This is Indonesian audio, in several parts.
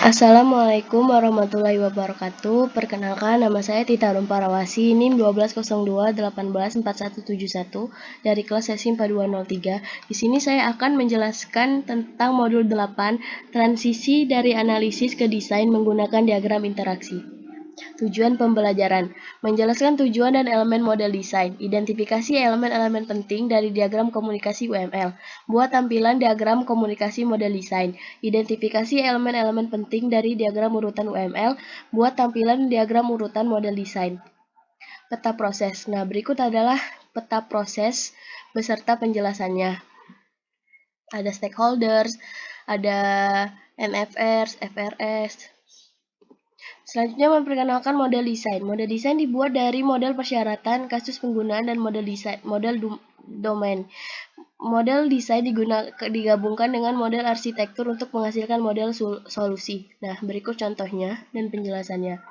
Assalamualaikum warahmatullahi wabarakatuh. Perkenalkan, nama saya Tita Rumparawasi, NIM 1202184171 dari kelas sesi 4203. Di sini saya akan menjelaskan tentang modul 8, transisi dari analisis ke desain menggunakan diagram interaksi. Tujuan pembelajaran: menjelaskan tujuan dan elemen model desain, identifikasi elemen-elemen penting dari diagram komunikasi UML, buat tampilan diagram komunikasi model desain, identifikasi elemen-elemen penting dari diagram urutan UML, buat tampilan diagram urutan model desain. Peta proses. Nah, berikut adalah peta proses beserta penjelasannya. Ada stakeholders, ada MFRs, FRS. Selanjutnya memperkenalkan model desain. Model desain dibuat dari model persyaratan, kasus penggunaan, dan model domain. Model desain digabungkan dengan model arsitektur untuk menghasilkan model solusi. Nah, berikut contohnya dan penjelasannya.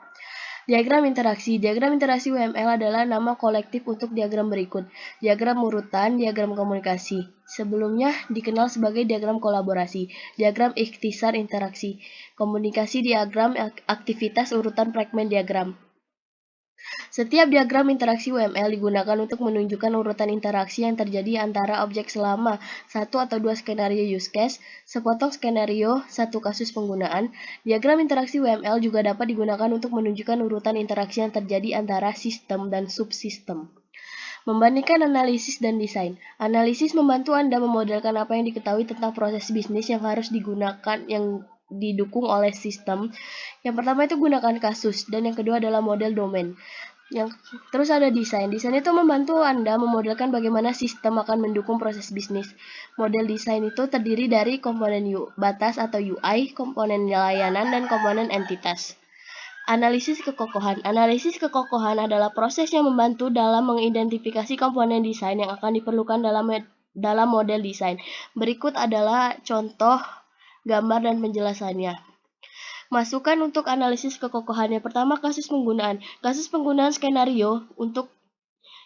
Diagram interaksi. Diagram interaksi UML adalah nama kolektif untuk diagram berikut. Diagram urutan, diagram komunikasi. Sebelumnya dikenal sebagai diagram kolaborasi, diagram ikhtisar interaksi, komunikasi diagram, aktivitas urutan fragmen diagram. Setiap diagram interaksi UML digunakan untuk menunjukkan urutan interaksi yang terjadi antara objek selama satu atau dua skenario use case, sepotong skenario, satu kasus penggunaan. Diagram interaksi UML juga dapat digunakan untuk menunjukkan urutan interaksi yang terjadi antara sistem dan subsistem. Membandingkan analisis dan desain. Analisis membantu Anda memodelkan apa yang diketahui tentang proses bisnis yang harus digunakan yang didukung oleh sistem. Yang pertama itu gunakan kasus, dan yang kedua adalah model domain. Terus ada desain. Desain itu membantu Anda memodelkan bagaimana sistem akan mendukung proses bisnis. Model desain itu terdiri dari komponen batas atau UI, komponen layanan, dan komponen entitas. Analisis kekokohan. Analisis kekokohan adalah proses yang membantu dalam mengidentifikasi komponen desain yang akan diperlukan dalam model desain. Berikut adalah contoh gambar dan penjelasannya. Masukan untuk analisis kekokohan. Yang pertama, kasus penggunaan. Kasus penggunaan skenario untuk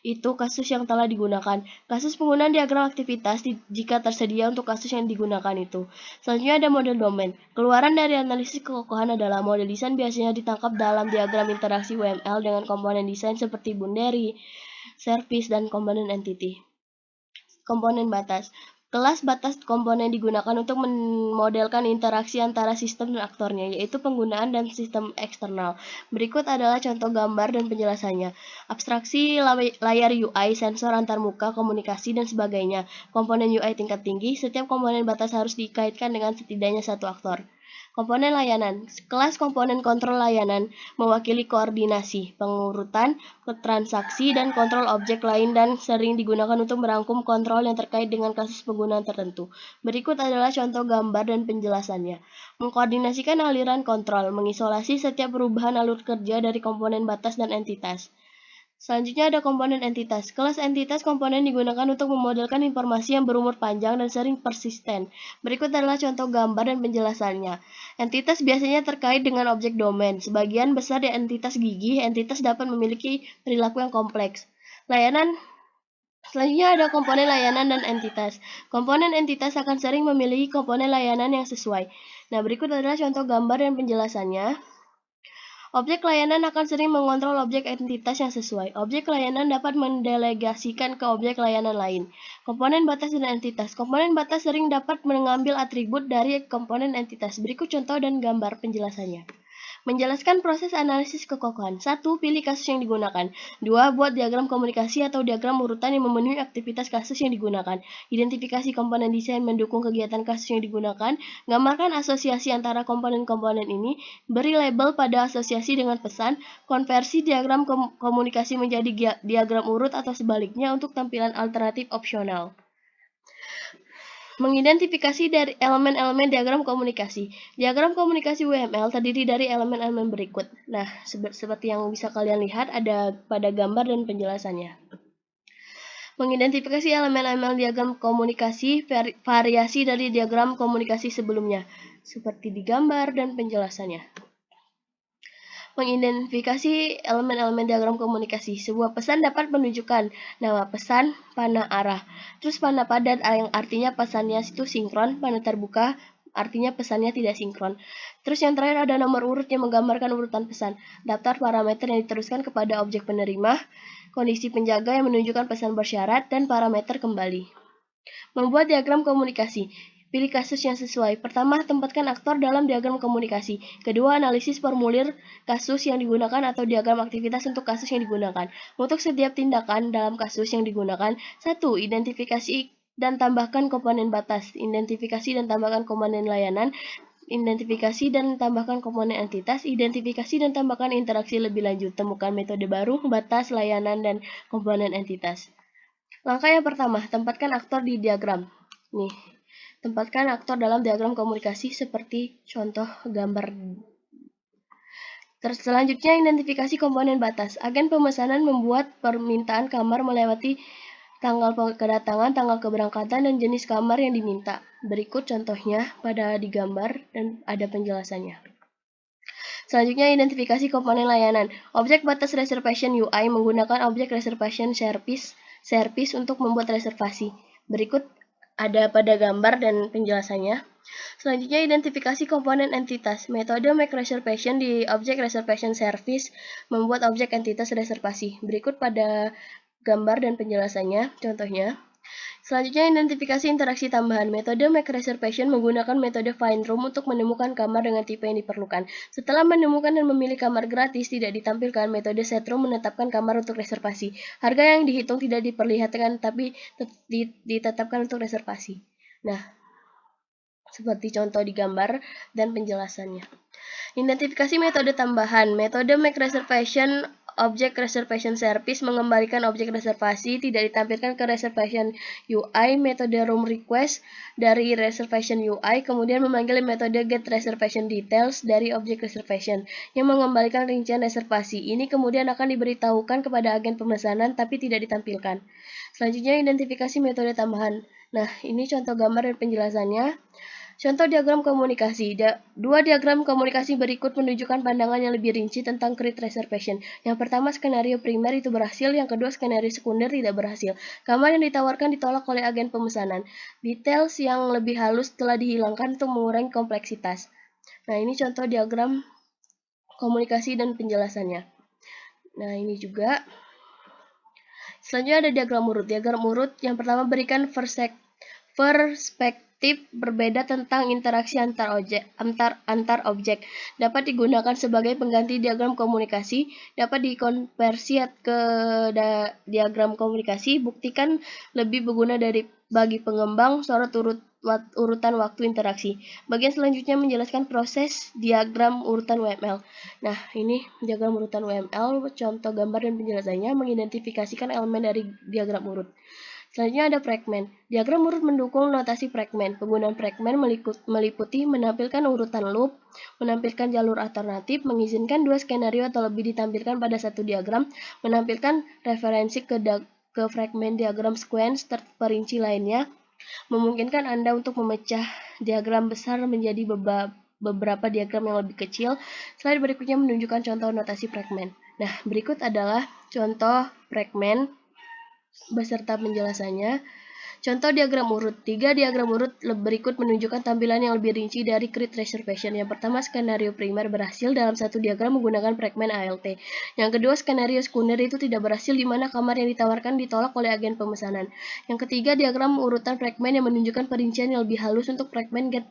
itu kasus yang telah digunakan. Kasus penggunaan diagram aktivitas jika tersedia untuk kasus yang digunakan itu. Selanjutnya ada model domain. Keluaran dari analisis kekokohan adalah model desain biasanya ditangkap dalam diagram interaksi UML dengan komponen desain seperti boundary, service, dan komponen entity. Komponen batas. Kelas batas komponen digunakan untuk memodelkan interaksi antara sistem dan aktornya, yaitu penggunaan dan sistem eksternal. Berikut adalah contoh gambar dan penjelasannya. Abstraksi layar UI, sensor antarmuka, komunikasi, dan sebagainya. Komponen UI tingkat tinggi, setiap komponen batas harus dikaitkan dengan setidaknya satu aktor. Komponen layanan. Kelas komponen kontrol layanan mewakili koordinasi, pengurutan, transaksi, dan kontrol objek lain dan sering digunakan untuk merangkum kontrol yang terkait dengan kasus penggunaan tertentu. Berikut adalah contoh gambar dan penjelasannya. Mengkoordinasikan aliran kontrol, mengisolasi setiap perubahan alur kerja dari komponen batas dan entitas. Selanjutnya ada komponen entitas. Kelas entitas komponen digunakan untuk memodelkan informasi yang berumur panjang dan sering persisten. Berikut adalah contoh gambar dan penjelasannya. Entitas biasanya terkait dengan objek domain. Sebagian besar dari entitas gigih, entitas dapat memiliki perilaku yang kompleks. Selanjutnya ada komponen layanan dan entitas. Komponen entitas akan sering memiliki komponen layanan yang sesuai. Nah, berikut adalah contoh gambar dan penjelasannya. Objek layanan akan sering mengontrol objek entitas yang sesuai. Objek layanan dapat mendelegasikan ke objek layanan lain. Komponen batas dan entitas. Komponen batas sering dapat mengambil atribut dari komponen entitas. Berikut contoh dan gambar penjelasannya. Menjelaskan proses analisis kekokohan. 1. Pilih kasus yang digunakan. 2. Buat diagram komunikasi atau diagram urutan yang memenuhi aktivitas kasus yang digunakan. Identifikasi komponen desain mendukung kegiatan kasus yang digunakan. Gambarkan asosiasi antara komponen-komponen ini. Beri label pada asosiasi dengan pesan. Konversi diagram komunikasi menjadi diagram urut atau sebaliknya untuk tampilan alternatif opsional. Mengidentifikasi dari elemen-elemen diagram komunikasi. Diagram komunikasi UML terdiri dari elemen-elemen berikut. Nah, seperti yang bisa kalian lihat ada pada gambar dan penjelasannya. Mengidentifikasi elemen-elemen diagram komunikasi, variasi dari diagram komunikasi sebelumnya, seperti di gambar dan penjelasannya. Mengidentifikasi elemen-elemen diagram komunikasi. Sebuah pesan dapat menunjukkan nama pesan, panah arah. Terus panah padat yang artinya pesannya itu sinkron, panah terbuka, artinya pesannya tidak sinkron. Terus yang terakhir ada nomor urut yang menggambarkan urutan pesan, daftar parameter yang diteruskan kepada objek penerima, kondisi penjaga yang menunjukkan pesan bersyarat, dan parameter kembali. Membuat diagram komunikasi. Pilih kasus yang sesuai. Pertama, tempatkan aktor dalam diagram komunikasi. Kedua, analisis formulir kasus yang digunakan atau diagram aktivitas untuk kasus yang digunakan. Untuk setiap tindakan dalam kasus yang digunakan, 1. Identifikasi dan tambahkan komponen batas. Identifikasi dan tambahkan komponen layanan. Identifikasi dan tambahkan komponen entitas. Identifikasi dan tambahkan interaksi lebih lanjut. Temukan metode baru, batas, layanan, dan komponen entitas. Langkah yang pertama, tempatkan aktor di diagram. Nih, tempatkan aktor dalam diagram komunikasi seperti contoh gambar. Terus selanjutnya, identifikasi komponen batas. Agen pemesanan membuat permintaan kamar melewati tanggal kedatangan, tanggal keberangkatan, dan jenis kamar yang diminta. Berikut contohnya pada digambar dan ada penjelasannya. Selanjutnya, identifikasi komponen layanan. Objek batas reservation UI menggunakan objek reservation service untuk membuat reservasi. Berikut ada pada gambar dan penjelasannya. Selanjutnya, identifikasi komponen entitas. Metode make reservation di objek reservation service membuat objek entitas reservasi. Berikut pada gambar dan penjelasannya, contohnya. Selanjutnya, identifikasi interaksi tambahan. Metode make reservation menggunakan metode find room untuk menemukan kamar dengan tipe yang diperlukan. Setelah menemukan dan memilih kamar gratis tidak ditampilkan, metode set room menetapkan kamar untuk reservasi. Harga yang dihitung tidak diperlihatkan tapi ditetapkan untuk reservasi. Nah, seperti contoh di gambar dan penjelasannya. Identifikasi metode tambahan. Metode make reservation objek reservation service mengembalikan objek reservasi tidak ditampilkan ke reservation UI. Metode room request dari reservation UI kemudian memanggil metode get reservation details dari objek reservation yang mengembalikan rincian reservasi. Ini kemudian akan diberitahukan kepada agen pemesanan tapi tidak ditampilkan. Selanjutnya, identifikasi metode tambahan. Nah, ini contoh gambar dan penjelasannya. Contoh diagram komunikasi. Dua diagram komunikasi berikut menunjukkan pandangan yang lebih rinci tentang create reservation. Yang pertama, skenario primer itu berhasil. Yang kedua, skenario sekunder tidak berhasil. Kamar yang ditawarkan ditolak oleh agen pemesanan. Details yang lebih halus telah dihilangkan untuk mengurangi kompleksitas. Nah, ini contoh diagram komunikasi dan penjelasannya. Nah, ini juga. Selanjutnya ada diagram urut. Diagram urut yang pertama berikan perspektif berbeda tentang interaksi antar objek. Dapat digunakan sebagai pengganti diagram komunikasi, dapat dikonversi ke diagram komunikasi. Buktikan lebih berguna bagi pengembang sorot urutan waktu interaksi. Bagian selanjutnya menjelaskan proses diagram urutan UML. Nah, ini diagram urutan UML, contoh gambar dan penjelasannya mengidentifikasikan elemen dari diagram urut. Selanjutnya ada fragment. Diagram urut mendukung notasi fragment. Penggunaan fragment meliputi menampilkan urutan loop, menampilkan jalur alternatif, mengizinkan dua skenario atau lebih ditampilkan pada satu diagram, menampilkan referensi ke fragment diagram sequence terperinci lainnya, memungkinkan Anda untuk memecah diagram besar menjadi beberapa diagram yang lebih kecil. Slide berikutnya menunjukkan contoh notasi fragment. Nah, berikut adalah contoh fragment beserta penjelasannya. Contoh diagram urut. 3 diagram urut berikut menunjukkan tampilan yang lebih rinci dari create reservation. Yang pertama, skenario primer berhasil dalam satu diagram menggunakan fragment ALT. Yang kedua, skenario sekunder itu tidak berhasil di mana kamar yang ditawarkan ditolak oleh agen pemesanan. Yang ketiga, diagram urutan fragment yang menunjukkan perincian yang lebih halus untuk fragment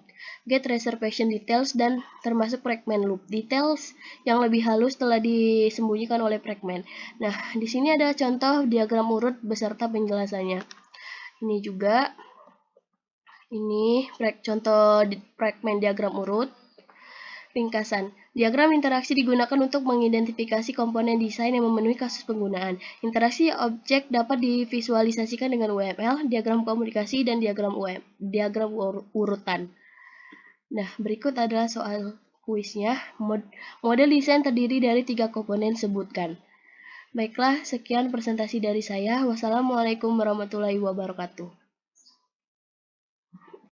get reservation details dan termasuk fragment loop. Details yang lebih halus telah disembunyikan oleh fragment. Nah, di sini ada contoh diagram urut beserta penjelasannya. Ini juga, ini contoh fragment diagram urut. Ringkasan, diagram interaksi digunakan untuk mengidentifikasi komponen desain yang memenuhi kasus penggunaan. Interaksi objek dapat divisualisasikan dengan UML, diagram komunikasi, dan diagram urutan. Nah, berikut adalah soal kuisnya. Model desain terdiri dari 3 komponen sebutkan. Baiklah, sekian presentasi dari saya. Wassalamualaikum warahmatullahi wabarakatuh.